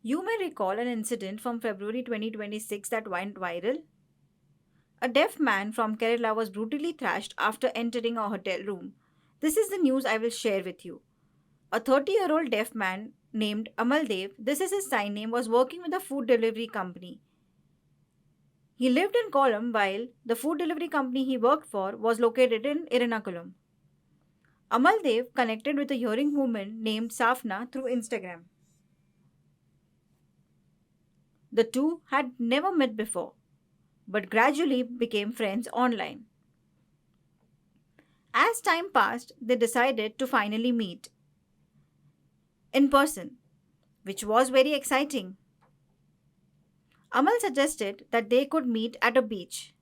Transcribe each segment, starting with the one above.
You may recall an incident from February 2026 that went viral. A deaf man from Kerala was brutally thrashed after entering a hotel room. This is the news I will share with you. A 30-year-old deaf man named Amal Dev, this is his sign name, was working with a food delivery company. He lived in Kollam while the food delivery company he worked for was located in Ernakulam. Amal Dev connected with a hearing woman named Safna through Instagram. The two had never met before, but gradually became friends online. As time passed, they decided to finally meet in person, which was very exciting. Amal suggested that they could meet at a beach,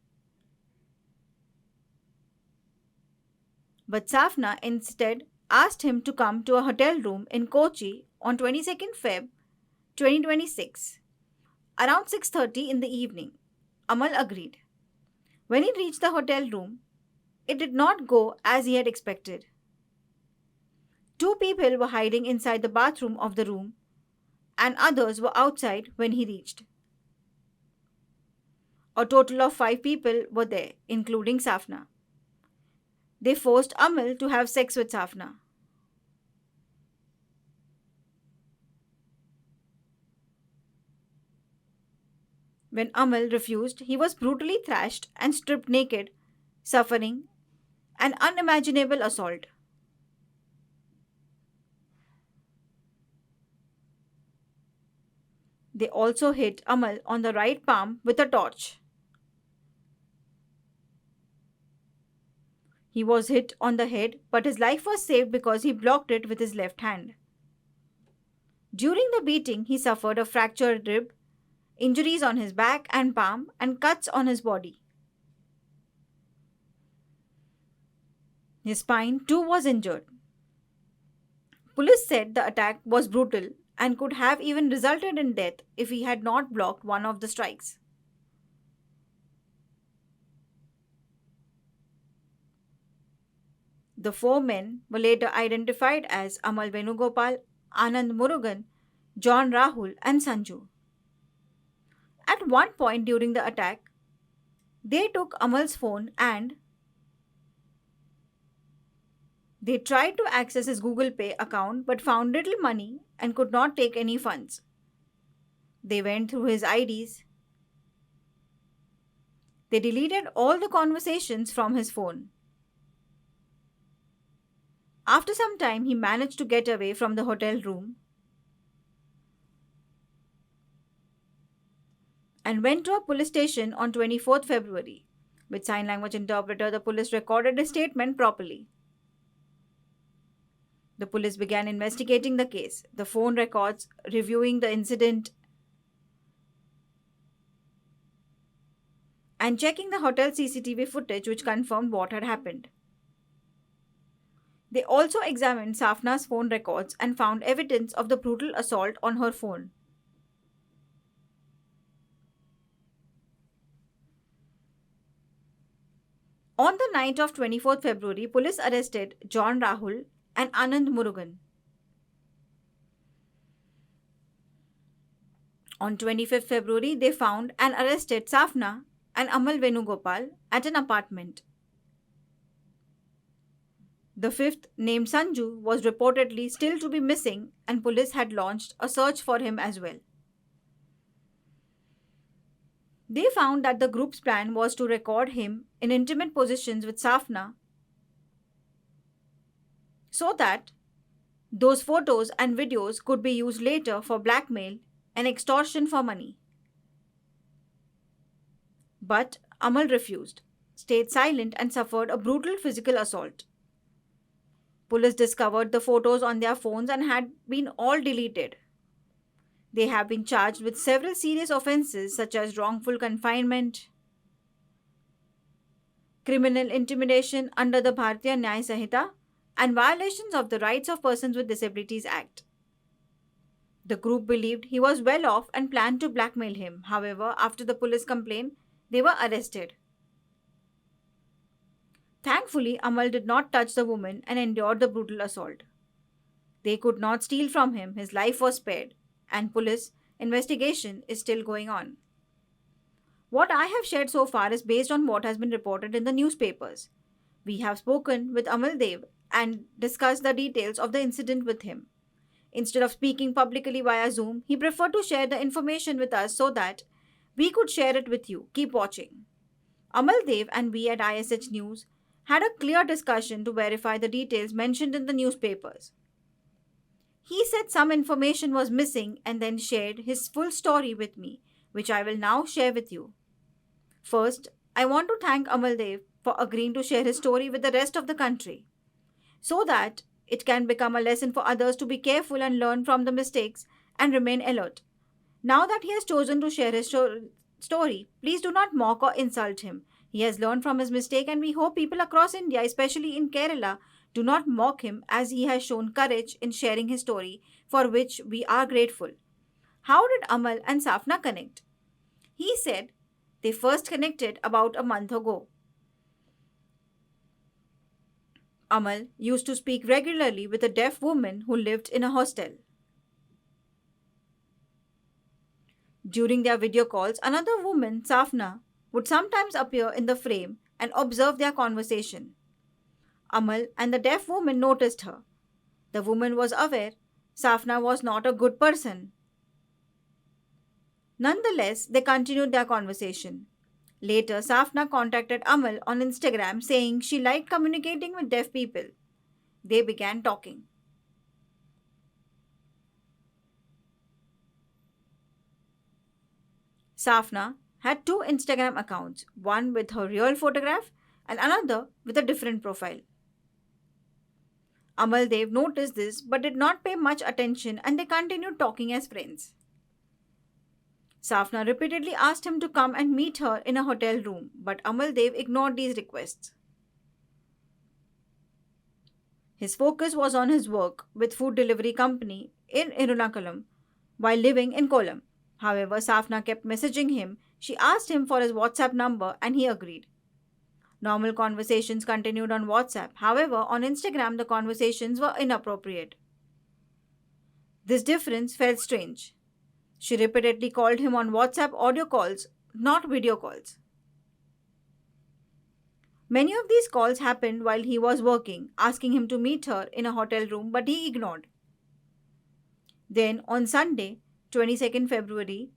but Safna instead asked him to come to a hotel room in Kochi on 22nd Feb 2026 around 6:30 in the evening. Amal agreed. When he reached the hotel room, it did not go as he had expected. Two people were hiding inside the bathroom of the room, and others were outside when he reached. A total of 5 people were there, including Safna. They forced Amal to have sex with Safna. When Amal refused, he was brutally thrashed and stripped naked, suffering an unimaginable assault. They also hit Amal on the right palm with a torch. He was hit on the head, but his life was saved because he blocked it with his left hand. During the beating, he suffered a fractured rib, injuries on his back and palm, and cuts on his body. His spine too was injured. Police said the attack was brutal and could have even resulted in death if he had not blocked one of the strikes. The four men were later identified as Amal Venugopal, Anand Murugan, John Rahul, and Sanju. At one point during the attack, they took Amal's phone and they tried to access his Google Pay account but found little money and could not take any funds. They went through his IDs. They deleted all the conversations from his phone. After some time, he managed to get away from the hotel room and went to a police station on 24th February. With sign language interpreter, the police recorded his statement properly. The police began investigating the case, the phone records, reviewing the incident, and checking the hotel CCTV footage which confirmed what had happened. They also examined Safna's phone records and found evidence of the brutal assault on her phone. On the night of 24th February, police arrested John Rahul and Anand Murugan. On 25th February, they found and arrested Safna and Amal Venugopal at an apartment. The fifth, named Sanju, was reportedly still to be missing and police had launched a search for him as well. They found that the group's plan was to record him in intimate positions with Safna so that those photos and videos could be used later for blackmail and extortion for money. But Amal refused, stayed silent, and suffered a brutal physical assault. Police discovered the photos on their phones and had been all deleted. They have been charged with several serious offences such as wrongful confinement, criminal intimidation under the Bharatiya Nyaya Sanhita, and violations of the Rights of Persons with Disabilities Act. The group believed he was well off and planned to blackmail him. However, after the police complained, they were arrested. Thankfully, Amal did not touch the woman and endured the brutal assault. They could not steal from him, his life was spared, and police Investigation is still going on. What I have shared so far is based on what has been reported in the newspapers. We have spoken with Amal Dev and discussed the details of the incident with him. Instead of speaking publicly via Zoom, he preferred to share the information with us so that we could share it with you. Keep watching. Amal Dev and we at ISH News had a clear discussion to verify the details mentioned in the newspapers. He said some information was missing and then shared his full story with me, which I will now share with you. First, I want to thank Amal Dev for agreeing to share his story with the rest of the country so that it can become a lesson for others to be careful and learn from the mistakes and remain alert. Now that he has chosen to share his story, please do not mock or insult him. He has learned from his mistake, and we hope people across India, especially in Kerala, do not mock him as he has shown courage in sharing his story, for which we are grateful. How did Amal and Safna connect? He said they first connected about a month ago. Amal used to speak regularly with a deaf woman who lived in a hostel. During their video calls, another woman, Safna, would sometimes appear in the frame and observe their conversation. Amal and the deaf woman noticed her. The woman was aware Safna was not a good person. Nonetheless, they continued their conversation. Later, Safna contacted Amal on Instagram saying she liked communicating with deaf people. They began talking. Safna had two Instagram accounts, one with her real photograph and another with a different profile. Amal Dev noticed this but did not pay much attention and they continued talking as friends. Safna repeatedly asked him to come and meet her in a hotel room, but Amal Dev ignored these requests. His focus was on his work with food delivery company in Ernakulam while living in Kollam. However, Safna kept messaging him. She asked him for his WhatsApp number and he agreed. Normal conversations continued on WhatsApp. However, on Instagram, the conversations were inappropriate. This difference felt strange. She repeatedly called him on WhatsApp audio calls, not video calls. Many of these calls happened while he was working, asking him to meet her in a hotel room, but he ignored. Then, on Sunday, 22nd February,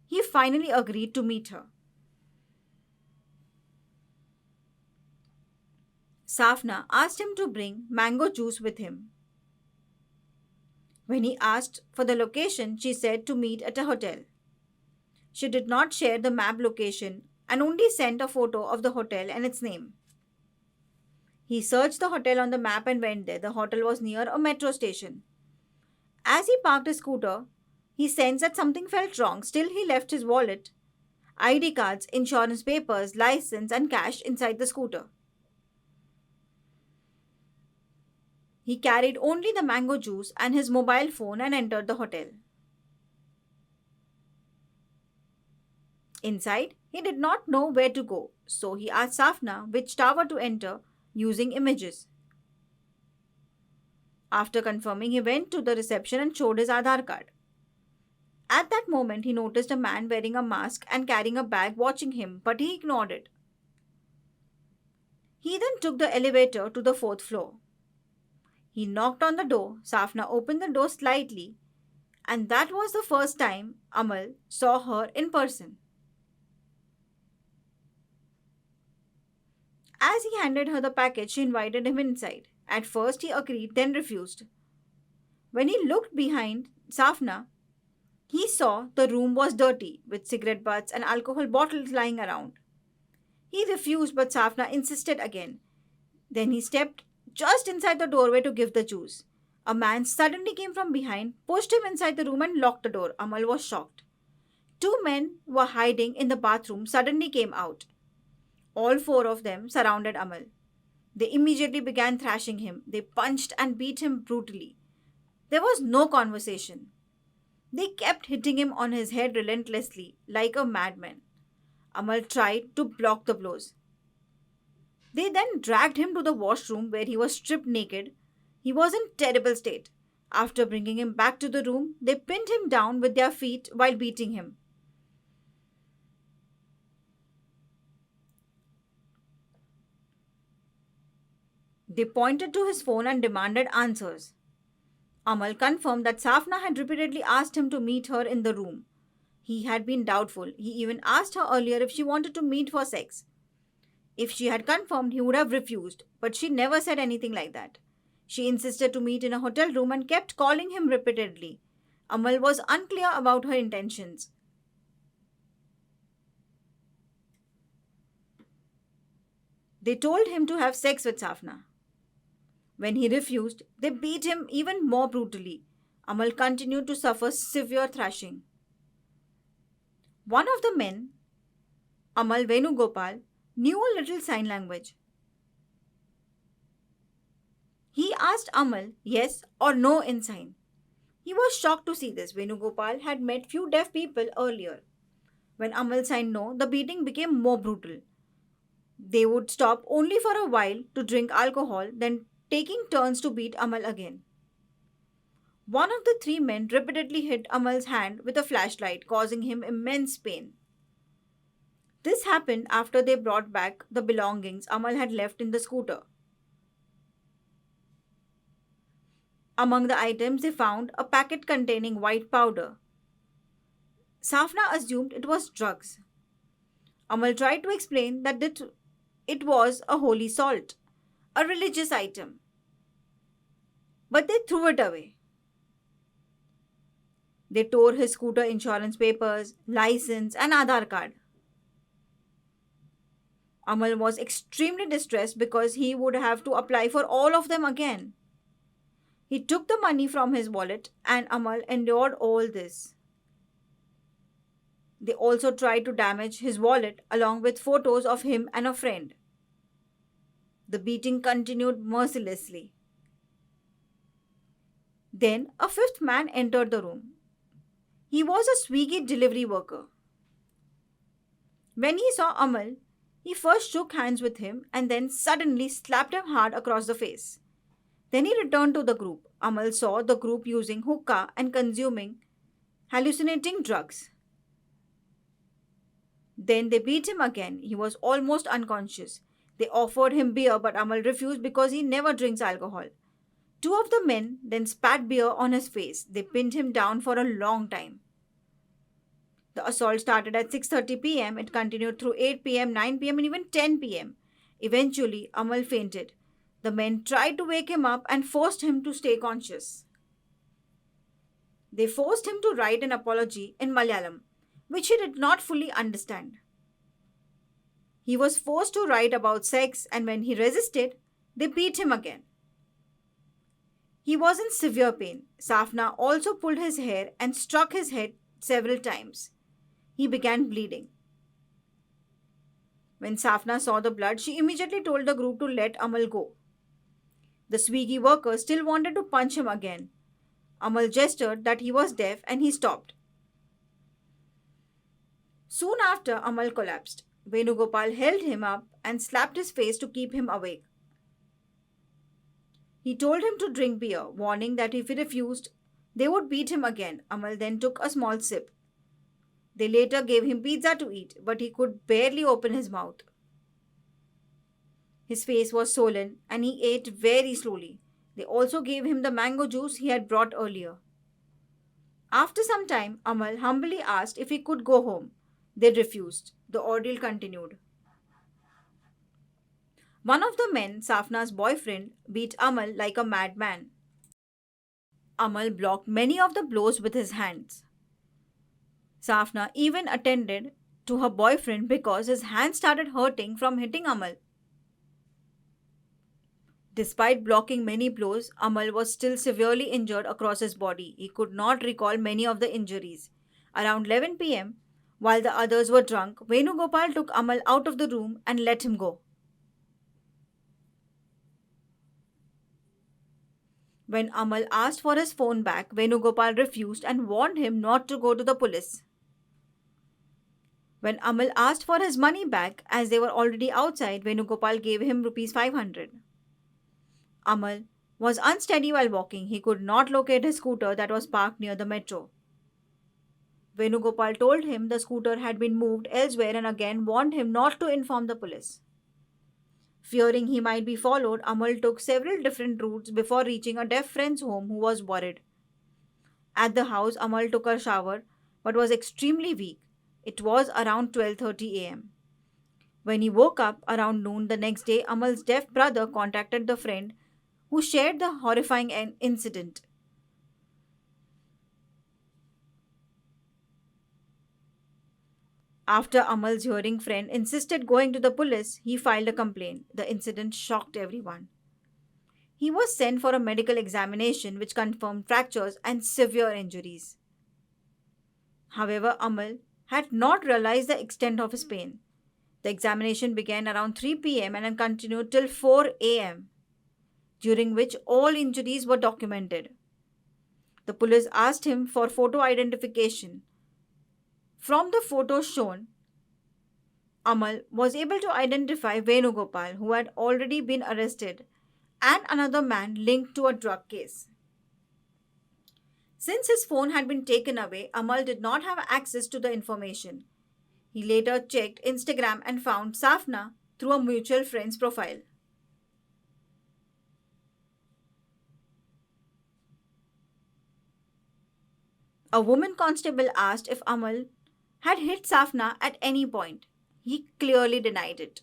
he finally agreed to meet her. Safna asked him to bring mango juice with him. When he asked for the location, she said to meet at a hotel. She did not share the map location and only sent a photo of the hotel and its name. He searched the hotel on the map and went there. The hotel was near a metro station. As he parked his scooter, he sensed that something felt wrong. Still, he left his wallet, ID cards, insurance papers, license, and cash inside the scooter. He carried only the mango juice and his mobile phone and entered the hotel. Inside, he did not know where to go, so he asked Safna which tower to enter using images. After confirming, he went to the reception and showed his Aadhaar card. At that moment, he noticed a man wearing a mask and carrying a bag watching him, but he ignored it. He then took the elevator to the 4th floor. He knocked on the door. Safna opened the door slightly, and that was the first time Amal saw her in person. As he handed her the package, she invited him inside. At first, he agreed, then refused. When he looked behind Safna, he saw the room was dirty, with cigarette butts and alcohol bottles lying around. He refused, but Safna insisted again. Then he stepped just inside the doorway to give the juice. A man suddenly came from behind, pushed him inside the room and locked the door. Amal was shocked. Two men who were hiding in the bathroom suddenly came out. All four of them surrounded Amal. They immediately began thrashing him. They punched and beat him brutally. There was no conversation. They kept hitting him on his head relentlessly, like a madman. Amal tried to block the blows. They then dragged him to the washroom where he was stripped naked. He was in terrible state. After bringing him back to the room, they pinned him down with their feet while beating him. They pointed to his phone and demanded answers. Amal confirmed that Safna had repeatedly asked him to meet her in the room. He had been doubtful. He even asked her earlier if she wanted to meet for sex. If she had confirmed, he would have refused, but she never said anything like that. She insisted to meet in a hotel room and kept calling him repeatedly. Amal was unclear about her intentions. They told him to have sex with Safna. When he refused, they beat him even more brutally. Amal continued to suffer severe thrashing. One of the men, Amal Venugopal, knew a little sign language. He asked Amal yes or no in sign. He was shocked to see this. Venugopal had met few deaf people earlier. When Amal signed no, the beating became more brutal. They would stop only for a while to drink alcohol, then taking turns to beat Amal again. One of the three men repeatedly hit Amal's hand with a flashlight, causing him immense pain. This happened after they brought back the belongings Amal had left in the scooter. Among the items, they found a packet containing white powder. Safna assumed it was drugs. Amal tried to explain that it was a holy salt, a religious item, but they threw it away. They tore his scooter insurance papers, license, and Aadhaar card. Amal was extremely distressed because he would have to apply for all of them again. He took the money from his wallet and Amal endured all this. They also tried to damage his wallet along with photos of him and a friend. The beating continued mercilessly. Then a fifth man entered the room. He was a Swiggy delivery worker. When he saw Amal, he first shook hands with him and then suddenly slapped him hard across the face. Then he returned to the group. Amal saw the group using hookah and consuming hallucinating drugs. Then they beat him again. He was almost unconscious. They offered him beer, but Amal refused because he never drinks alcohol. Two of the men then spat beer on his face. They pinned him down for a long time. The assault started at 6:30 p.m. It continued through 8 p.m., 9 p.m., and even 10 p.m. Eventually, Amal fainted. The men tried to wake him up and forced him to stay conscious. They forced him to write an apology in Malayalam, which he did not fully understand. He was forced to write about sex, and when he resisted, they beat him again. He was in severe pain. Safna also pulled his hair and struck his head several times. He began bleeding. When Safna saw the blood, she immediately told the group to let Amal go. The Swiggy worker still wanted to punch him again. Amal gestured that he was deaf and he stopped. Soon after, Amal collapsed. Venugopal held him up and slapped his face to keep him awake. He told him to drink beer, warning that if he refused, they would beat him again. Amal then took a small sip. They later gave him pizza to eat, but he could barely open his mouth. His face was swollen and he ate very slowly. They also gave him the mango juice he had brought earlier. After some time, Amal humbly asked if he could go home. They refused. The ordeal continued. One of the men, Safna's boyfriend, beat Amal like a madman. Amal blocked many of the blows with his hands. Safna even attended to her boyfriend because his hands started hurting from hitting Amal. Despite blocking many blows, Amal was still severely injured across his body. He could not recall many of the injuries. Around 11 p.m., while the others were drunk, Venugopal took Amal out of the room and let him go. When Amal asked for his phone back, Venugopal refused and warned him not to go to the police. When Amal asked for his money back, as they were already outside, Venugopal gave him rupees 500. Amal was unsteady while walking. He could not locate his scooter that was parked near the metro. Venugopal told him the scooter had been moved elsewhere and again warned him not to inform the police. Fearing he might be followed, Amal took several different routes before reaching a deaf friend's home who was worried. At the house, Amal took a shower but was extremely weak. It was around 12:30 am. When he woke up around noon the next day, Amal's deaf brother contacted the friend who shared the horrifying incident. After Amal's hearing friend insisted going to the police, he filed a complaint. The incident shocked everyone. He was sent for a medical examination which confirmed fractures and severe injuries. However, Amal had not realized the extent of his pain. The examination began around 3 p.m. and continued till 4 a.m., during which all injuries were documented. The police asked him for photo identification. From the photos shown, Amal was able to identify Venugopal, who had already been arrested, and another man linked to a drug case. Since his phone had been taken away, Amal did not have access to the information. He later checked Instagram and found Safna through a mutual friend's profile. A woman constable asked if Amal had hit Safna at any point. He clearly denied it.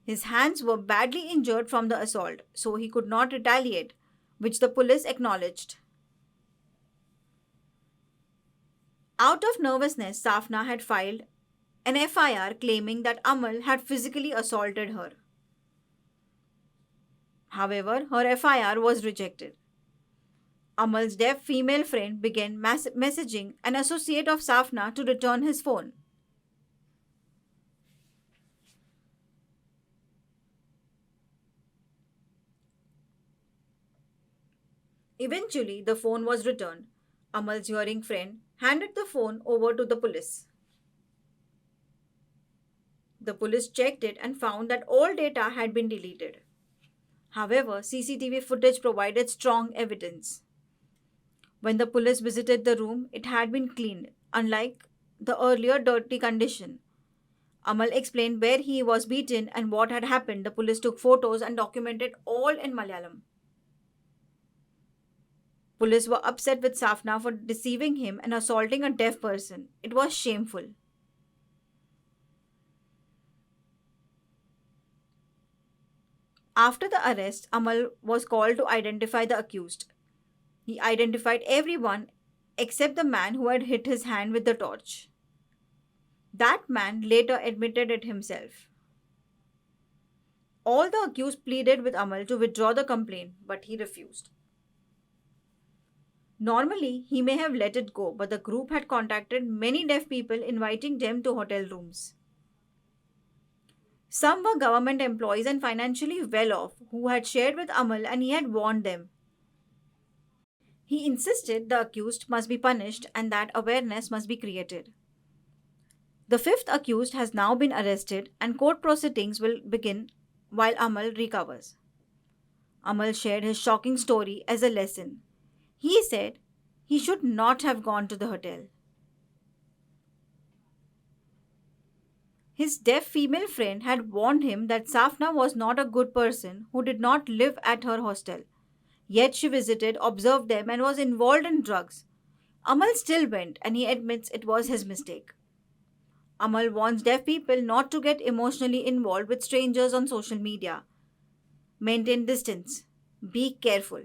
His hands were badly injured from the assault, so he could not retaliate, which the police acknowledged. Out of nervousness, Safna had filed an FIR claiming that Amal had physically assaulted her. However, her FIR was rejected. Amal's deaf female friend began messaging an associate of Safna to return his phone. Eventually, the phone was returned. Amal's hearing friend handed the phone over to the police. The police checked it and found that all data had been deleted. However, CCTV footage provided strong evidence. When the police visited the room, it had been cleaned, unlike the earlier dirty condition. Amal explained where he was beaten and what had happened. The police took photos and documented all in Malayalam. Police were upset with Safna for deceiving him and assaulting a deaf person. It was shameful. After the arrest, Amal was called to identify the accused. He identified everyone except the man who had hit his hand with the torch. That man later admitted it himself. All the accused pleaded with Amal to withdraw the complaint, but he refused. Normally, he may have let it go, but the group had contacted many deaf people inviting them to hotel rooms. Some were government employees and financially well off who had shared with Amal and he had warned them. He insisted the accused must be punished and that awareness must be created. The fifth accused has now been arrested and court proceedings will begin while Amal recovers. Amal shared his shocking story as a lesson. He said he should not have gone to the hotel. His deaf female friend had warned him that Safna was not a good person who did not live at her hostel. Yet she visited, observed them, and was involved in drugs. Amal still went, and he admits it was his mistake. Amal warns deaf people not to get emotionally involved with strangers on social media. Maintain distance. Be careful.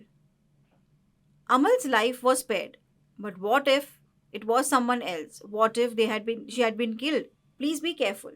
Amal's life was spared. But what if it was someone else? What if she had been killed? Please be careful.